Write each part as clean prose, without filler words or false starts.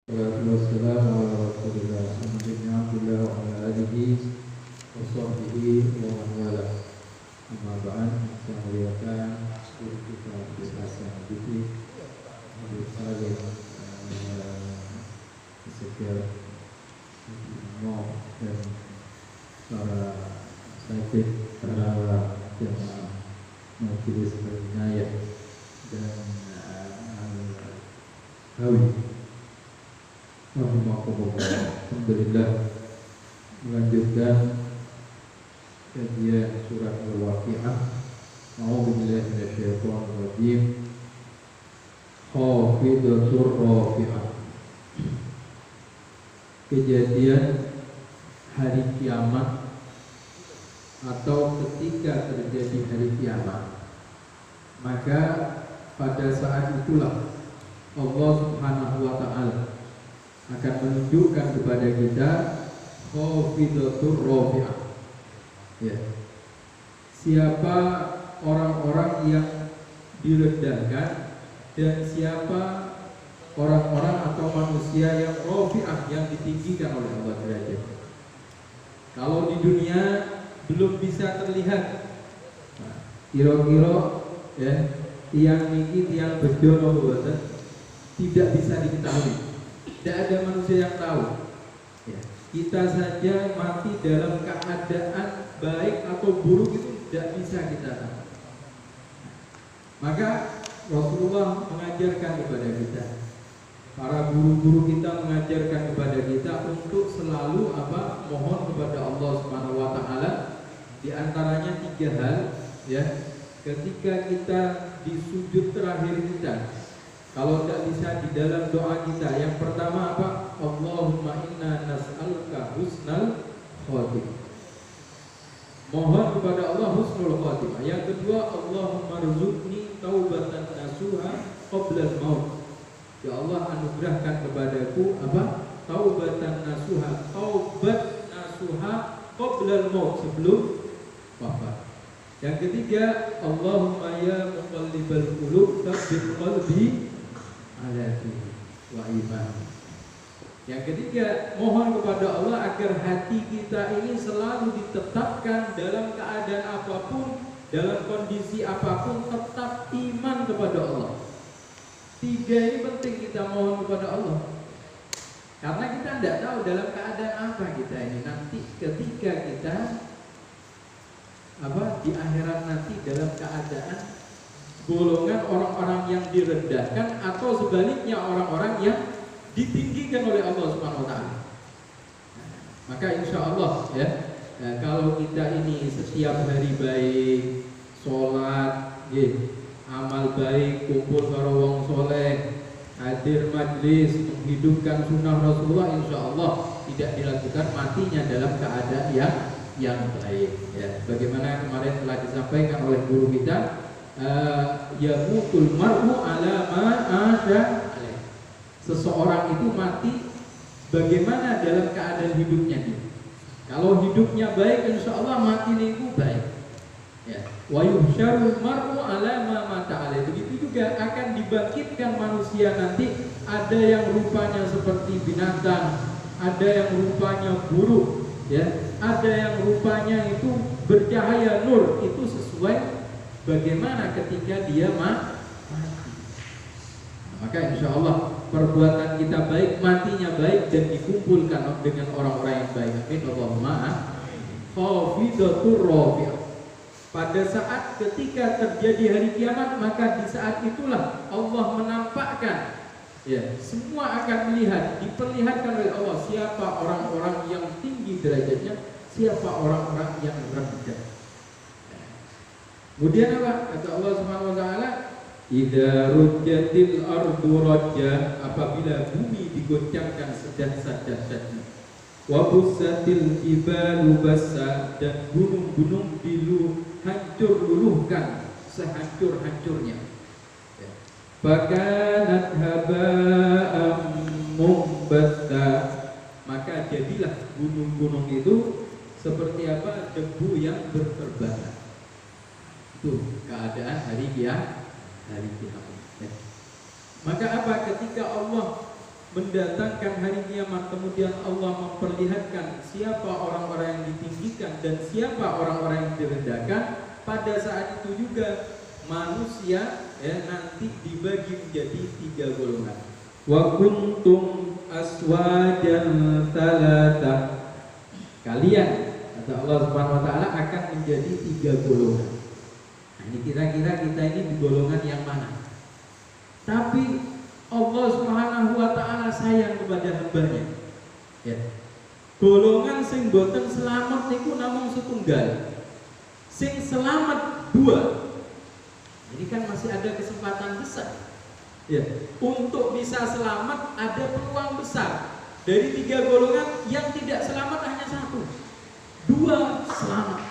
Wassalamu ala rasulillah Alhamdulillah wa ala alihi wa sahbihi wa man wala. Amma ba'an, saya muliakan seluruh kita berhasil hidup bersaling sekian mau dan para sakit, para jemaah majelis berinayah dan hawi. Alhamdulillah, melanjutkan kajian surat Al-Waqi'ah. A'udzubillahi minasyaitonir rajim. Khafidatur rafi'ah. Kejadian hari kiamat atau ketika terjadi hari kiamat, maka pada saat itulah Allah Subhanahu wa ta'ala akan menunjukkan kepada kita khafidatur rafi'ah. Ya. Siapa orang-orang yang direndahkan dan siapa orang-orang atau manusia yang rafi'ah, yang ditinggikan oleh Allah derajat. Kalau di dunia belum bisa terlihat, kira-kira ya, tiang niki tiang bejo boten tidak bisa diketahui. Tidak ada manusia yang tahu. Ya. Kita saja mati dalam keadaan baik atau buruk itu tidak bisa kita tahu. Maka Rasulullah mengajarkan kepada kita, para guru-guru kita mengajarkan kepada kita untuk selalu mohon kepada Allah Subhanahu wa ta'ala. Di antaranya 3 hal, ya. Ketika kita di sujud terakhir kita, kalau tidak bisa di dalam doa kita, yang pertama apa? Allahumma inna nas'aluka husnal khotimah. Mohon kepada Allah husnul khotimah. Yang kedua, Allahumma rzuqni taubatan nasuha qabla al-maut. Ya Allah, anugerahkan kepadaku taubatan nasuha, taubat nasuha qabla al-maut, sebelum wafat. Yang ketiga, Allahumma ya muqallibal qulub tsabbit qalbi ala dini wa iman. Yang ketiga, mohon kepada Allah agar hati kita ini selalu ditetapkan dalam keadaan apapun, dalam kondisi apapun, tetap iman kepada Allah. 3 ini penting kita mohon kepada Allah, karena kita tidak tahu dalam keadaan apa kita ini nanti ketika kita di akhirat nanti, dalam keadaan golongan orang-orang yang direndahkan atau sebaliknya orang-orang yang ditinggikan oleh Allah Subhanahu wa ta'ala. Maka insya Allah ya, kalau kita ini setiap hari baik, sholat, amal baik, kumpul karo wong soleh, hadir majlis, menghidupkan sunnah Rasulullah, insya Allah tidak dilakukan matinya dalam keadaan yang baik. Ya, bagaimana kemarin telah disampaikan oleh guru kita, yamutul mar'u ala ma asya alaih. Seseorang itu mati bagaimana dalam keadaan hidupnya dia. Kalau hidupnya baik, insya Allah mati niku baik. Ya. Wa yuhsyarul mar'u ala ma mata alaih. Begitu juga akan dibangkitkan manusia nanti, ada yang rupanya seperti binatang, ada yang rupanya buruk, ya, ada yang rupanya itu bercahaya nur. Itu sesuai bagaimana ketika dia mati. Maka insya Allah perbuatan kita baik, matinya baik, dan dikumpulkan dengan orang-orang yang baik. Amin. Allahumma khafidatur rafi'ah. Pada saat ketika terjadi hari kiamat, maka di saat itulah Allah menampakkan, ya, semua akan melihat, diperlihatkan oleh Allah siapa orang-orang yang tinggi derajatnya, siapa orang-orang yang rendah. Kemudian apa? Kata Allah Subhanahu wa ta'ala, idza rujjatil ardu rajja, apabila bumi digoncangkan sedang-sedangnya, wa bussatil jibalu bassa, dan gunung-gunung hancur-luluhkan sehancur-hancurnya. Fakanat haba'am mumbatha, maka jadilah gunung-gunung itu seperti apa? Debu yang berterbangan. Itu keadaan hari kiamat. Maka apa? Ketika Allah mendatangkan hari kiamat, kemudian Allah memperlihatkan siapa orang-orang yang ditinggikan dan siapa orang-orang yang direndahkan. Pada saat itu juga manusia nanti dibagi menjadi 3 golongan. Wa kuntum aswajan thalatha. Kalian, kata Allah Subhanahu wa taala, akan menjadi 3 golongan. Nah, ini kira-kira kita ini di golongan yang mana? Tapi Allah Subhanahu wa taala sayang kepada hambanya. Ya. Golongan sing boten selamat niku namung setunggal. Sing selamat 2. Jadi kan masih ada kesempatan besar. Ya, untuk bisa selamat ada peluang besar. Dari 3 golongan yang tidak selamat hanya 1. 2 selamat,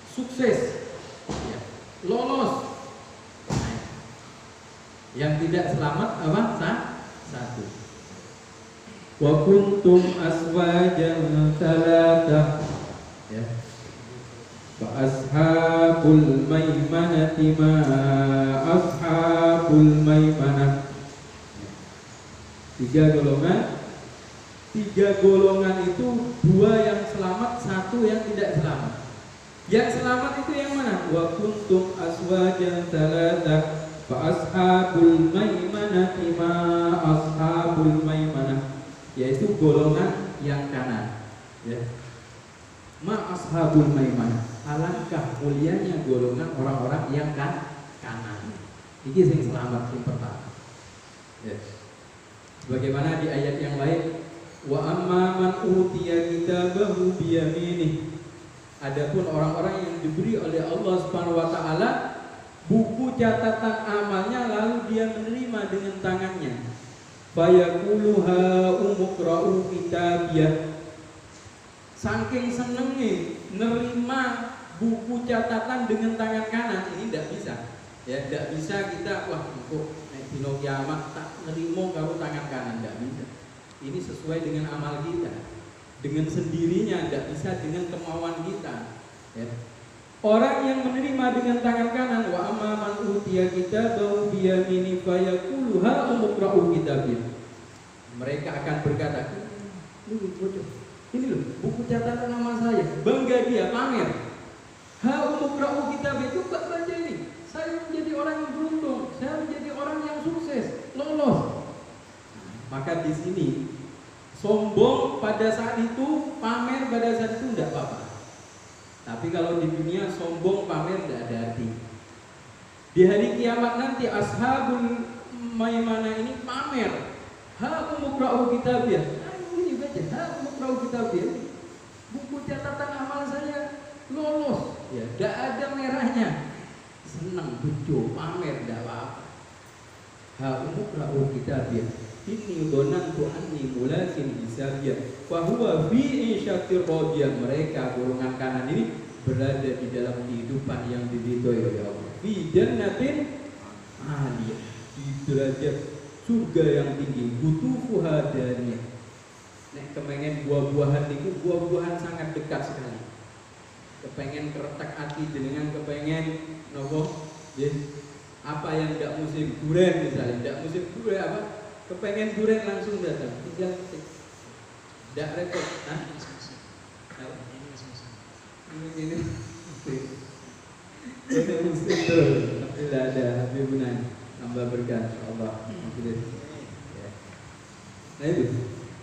sukses, ya, lolos. Yang tidak selamat apa? 1. Wa kuntum aswajan thalatha. Ya. Fa ashabul maimanati ma ashabul maimanah. 3 golongan. 3 golongan itu 2 yang selamat, 1 yang tidak selamat. Yang selamat itu yang mana? Wa kuntum aswajan thalatha. Fa ashabul maimanati ma ashabul maimanah, yaitu golongan yang kanan. Ya. Ma ashabul maimanah, alangkah mulianya golongan orang-orang yang kanan. Ini yang selamat yang pertama. Ya. Bagaimana di ayat yang lain? Wa amma man utiya kitabahu biyaminih. Adapun orang-orang yang diberi oleh Allah Subhanahu wa taala buku catatan amalnya lalu dia menerima dengan tangannya. Fayaquluha umqra'u kitabiyah. Saking senengnya nerima buku catatan dengan tangan kanan, ini tidak bisa. Ya, tidak bisa kita untuk dino kiamat tak nerimo karo tangan kanan, tidak bisa. Ini sesuai dengan amal kita. Dengan sendirinya, tidak bisa dengan kemauan kita. Ya. Orang yang menerima dengan tangan kanan, wa amma man utiya kitabahu biyamini fayaqulu ha umqra'u kitabiyah. Mereka akan berkata, ini loh buku catatan amal saya. Bangga dia, pamer. Ha umqra'u kitabiyah, itu baca ini. Saya menjadi orang yang beruntung, saya menjadi orang yang sukses, lolos. Maka di sini sombong pada saat itu, pamer pada saat itu tidak apa-apa. Tapi kalau di dunia sombong pamer tidak ada arti. Di hari kiamat nanti ashabul maimanah ini pamer. Ha umqra'u kitabiyah. Ini baca ha umqra'u kitabiyah. Buku catatan amal saya lolos. Ya, tidak ada merahnya. Senang bejo pamer tidak apa-apa. Ha umqra'u kitabiyah. Ini donantu anni mulakin hisabiyah fa huwa fi insyatir radiyah. Mereka golongan kanan ini berada di dalam kehidupan yang diridhoi oleh Allah. Fi jannatin aliyah, di derajat surga yang tinggi. Butufuha daniyah. Nek kepengen buah-buahan itu buah-buahan sangat dekat sekali. Kepengen keretak hati dengan kepengen nopo ya, apa yang tidak musim durian misalnya, tidak musim durian apa? Kepengen durian langsung datang, tinggal ketik, tidak repot. Ini musim terus. Alhamdulillah ada Habibunai, tambah berkah Allah. Nah itu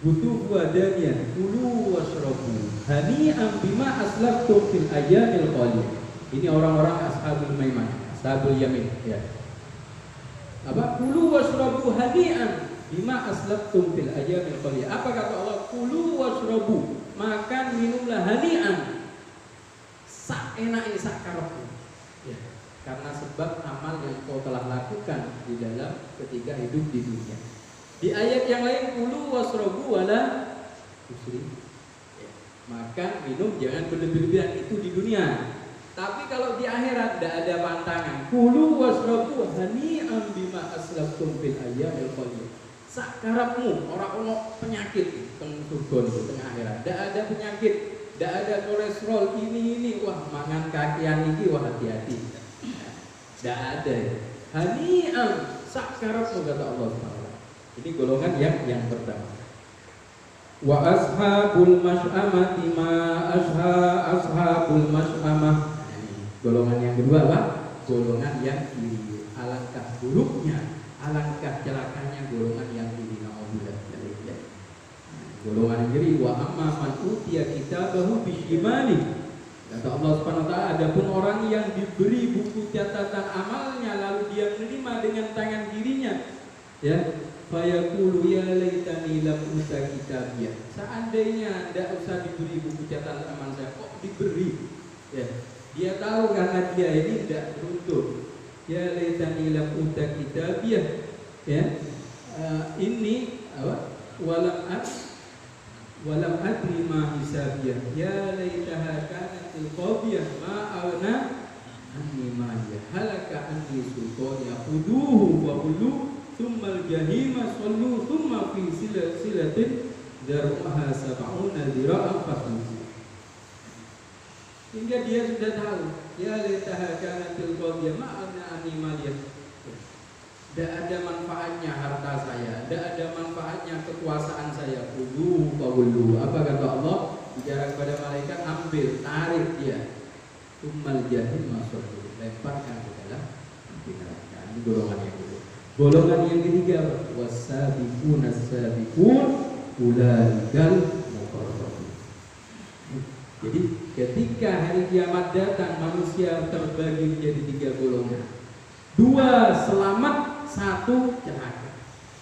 butuh wadanya, kulu washrabu hani'an bima aslaftum fil ayyamil qalil. Ini orang-orang ashabul maimanah, ashabul yamin. Ya. Apa? Kulu washrabu hani'an bima aslaftum fil ayyamil qalil. Apa kata Allah? Kulu washrabu, makan minumlah hani'an, sak enake sak karepmu. Ya. Karena sebab amal yang kau telah lakukan di dalam ketika hidup di dunia. Di ayat yang lain kulu wasrobu wala tusri. Ya. Makan minum jangan berlebih-lebihan, itu di dunia. Tapi kalau di akhirat tidak ada pantangan. Kulu wasrobu hani'an bima aslaftum fil ayyamil qalil. Sak karepmu, ora ono penyakit teng surga niku teng akhirat. Tidak ada penyakit, tidak ada kolesterol ini. Wah, mangan kakian iki wah hati-hati. Tidak ada. Hani'an sak karepmu kata Allah Subhanahu. Ini golongan yang pertama. Wa ashabul masy'amati ma ashabul masy'amah. Golongan yang kedua apa? Golongan yang kiri. Alangkah buruknya, alangkah celakanya golongan yang kiri. Nauzubillah. Golongan yang kiri, wa amma man utiya kitabahu bisyimali. Kata Allah Subhanahu wa taala, adapun orang yang diberi buku catatan amalnya lalu dia menerima dengan tangan kirinya, ya, fayaqulu ya laitani lam uta kitabiyah. Seandainya tidak usah diberi buku catatan amal saya, kok diberi? Ya, dia tahu karena dia ini tidak beruntung. Ya laitani lam uta kitabiyah. Ya, ini apa? Walam adri ma hisabiyah. Ya laitaha kanatil qadiyah ma aghna anni maliya halaka anni sultaniya khuduhu wa qulu tsummal jahima sallu tsumma fi silatin daruha sab'una dira'an fasluku. Hingga dia sudah tahu, ya laitaha kanatil qadiyah ma aghna anni maliya. Tidak ada manfaatnya harta saya, tidak ada manfaatnya kekuasaan saya. Khuduhu wa qulu. Apa kata Allah? Bicara kepada malaikat, ambil, tarik dia. Tsummal jahima sallu. Lemparkan ke dalam api neraka. Ini golongan yang kedua. Golongan yang ketiga, wasabiqun as-sabiqun ulaikal muqarrabun. Jadi ketika hari kiamat datang, manusia terbagi menjadi 3 golongan. 2 selamat, 1 celaka.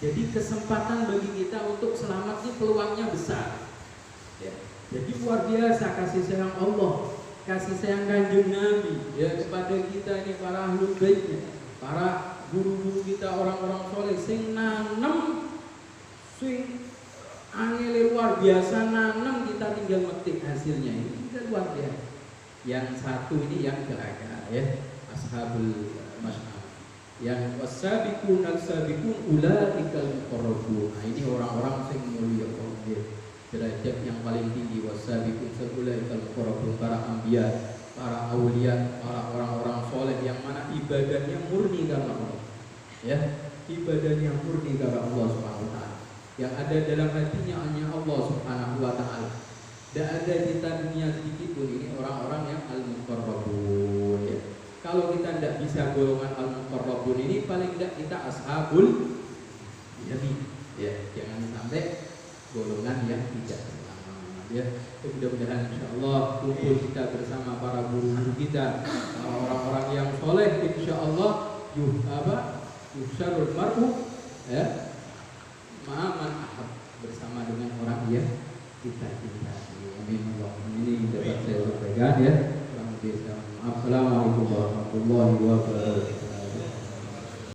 Jadi kesempatan bagi kita untuk selamat ini peluangnya besar. Ya. Jadi luar biasa kasih sayang Allah, kasih sayang Kanjeng Nabi ya kepada kita ini para ahlul baitnya, para guru-guru kita, orang-orang soleh sing nanem sing angel luar biasa nanem, kita tinggal metik hasilnya. Ini kita luar biasa. Yang satu ini yang celaka ya, ashabul masy'amah. Yang wasabiqun al-sabiqun ulaikal muqarrabun. Nah, ini orang-orang sing mulia Allah, derajat yang paling tinggi. Wasabiqun ulaikal muqarrabun, para anbiya, para aulia, para orang-orang soleh yang mana ibadahnya murni karena Allah. Ya, ibadahnya murni karena Allah Subhanahu wa taala. Yang ada dalam hatinya hanya Allah Subhanahu wa taala. Tidak ada kita dunia sedikit pun. Ini orang-orang yang al-muqarrabun ya. Kalau kita tidak bisa golongan al-muqarrabun ini, paling tidak kita ashabul yamin ya. Jangan sampai golongan yang tidak selamat ya. Mudah-mudahan insyaallah kumpul kita bersama para guru kita, orang-orang yang soleh, insyaallah yuhsyarul mar'u ya ma'aman ahab, bersama dengan orang yang kita cintai. Amin. Ini dapat saya sampaikan ya. Assalamualaikum warahmatullahi wabarakatuh.